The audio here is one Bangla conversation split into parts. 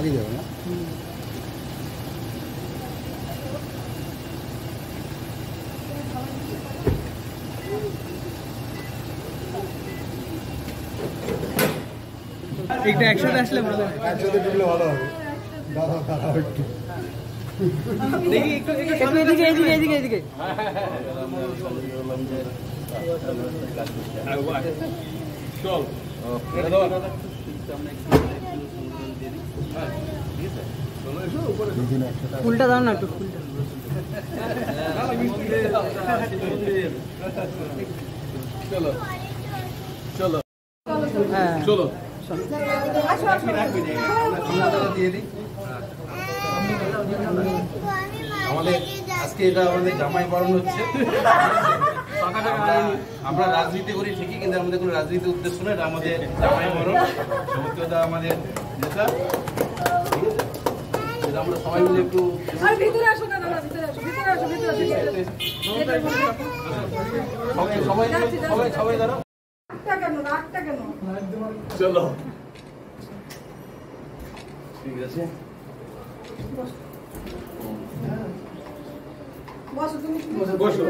আগে যাবে না একটা একসাথে আসলে ভালো হয় একসাথে ঢুকলে ভালো হবে দাদা দাদা একটু দেখি একটু এদিকে এদিকে এদিকে এদিকে চল ফুলটা দাও না একটু ফুলটা চলো চলো হ্যাঁ চলো আমাদের আজকে এটা আমাদের জামাই বরণ হচ্ছে। আমরা রাজনীতি করি ঠিকই, কিন্তু আমাদের কোনো রাজনীতি উদ্দেশ্য নয়, এটা আমাদের জামাই বরণ। সৌমিত্রদা আমাদের নেতা, এটা আমরা সবাই মিলে একটু সবাই দাঁড়াও। চলো ঠিক আছে, বসো তুমি বসো।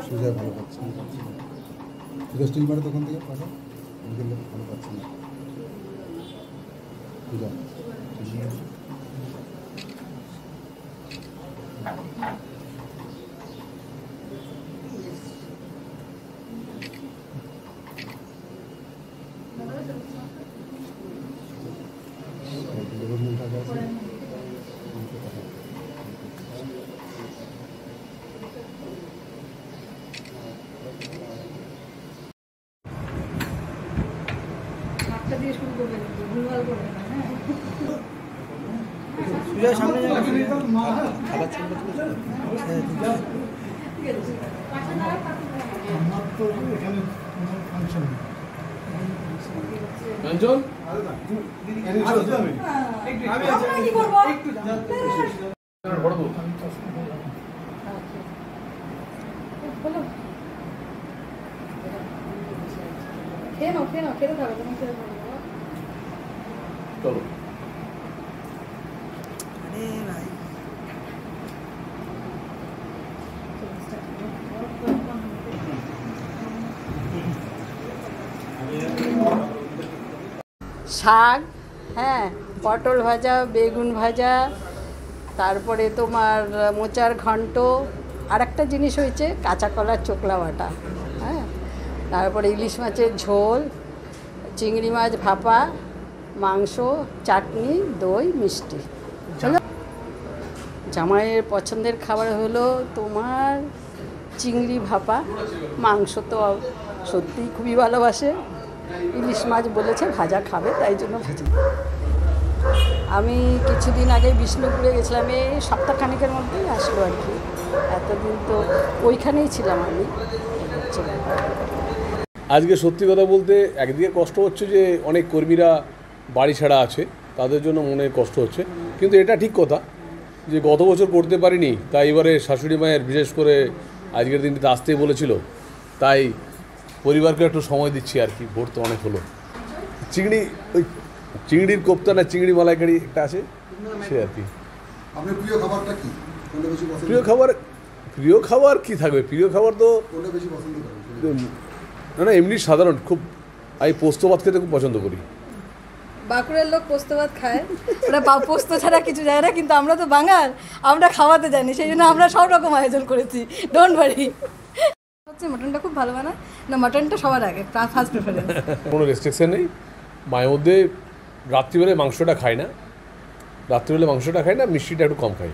সুজা ভালো পাচ্ছে না, সুজা স্টিল মারে তখন থেকে পাশে ভালো পাচ্ছে না সুজা। চলো শাক, হ্যাঁ, পটল ভাজা, বেগুন ভাজা, তারপরে তোমার মোচার ঘন্ট, আর একটা জিনিস হয়েছে কাঁচা কলার চোকলা বাটা, হ্যাঁ, তারপরে ইলিশ মাছের ঝোল, চিংড়ি মাছ ভাপা, মাংস, চাটনি, দই, মিষ্টি। জামাইয়ের পছন্দের খাবার হলো তোমার চিংড়ি ভাপা, মাংস তো সত্যিই খুবই ভালোবাসে, ইলিশ মাছ বলেছে ভাজা খাবে, তাই জন্য ভাজি। আমি কিছুদিন আগে বিষ্ণুপুরে গেছিলাম, এই সপ্তাহখানেকের মধ্যেই আসলো আর কি, এতদিন তো ওইখানেই ছিলাম আমি। আজকে সত্যি কথা বলতে একদিকে কষ্ট হচ্ছে যে অনেক কর্মীরা বাড়ি ছাড়া আছে, তাদের জন্য মনে কষ্ট হচ্ছে, কিন্তু এটা ঠিক কথা যে গত বছর করতে পারিনি, তাই এবারে শাশুড়ি মায়ের বিশেষ করে আজকের দিনটিতে আসতেই বলেছিল, তাই পরিবারকে একটু সময় দিচ্ছি আর কি। ভোট তো অনেক হলো। চিংড়ি ওই চিংড়ির কোপ্তা না চিংড়ি মালাইকারি একটা আছে, সে আর কি। আপনার প্রিয় খাবারটা কি? কোনটা বেশি পছন্দ? প্রিয় খাবার কি থাকবে? প্রিয় খাবার তো কোনটা বেশি পছন্দ করেন? না এমনি সাধারণ খুব, আমি পোস্ত ভাত খেতে খুব পছন্দ করি। বাঁকুড়ার লোক পোস্ত ভাত খায়, ওরা পোস্ত ছাড়া কিছু যায় না, কিন্তু আমরা তো বাঙাল, আমরা খাওয়াতে জানি, সেই জন্য আমরা সব রকম আয়োজন করেছি, ডোন্ট ওয়ারি। হচ্ছে মাটনটা খুব ভালো বানায় না, মাটনটা সবার আগে ফার্স্ট প্রেফারেন্স। কোনো রেস্ট্রিকশন নেই। মায়ের মধ্যে রাত্রিবেলায় মাংসটা খাই না, মিষ্টিটা একটু কম খাই।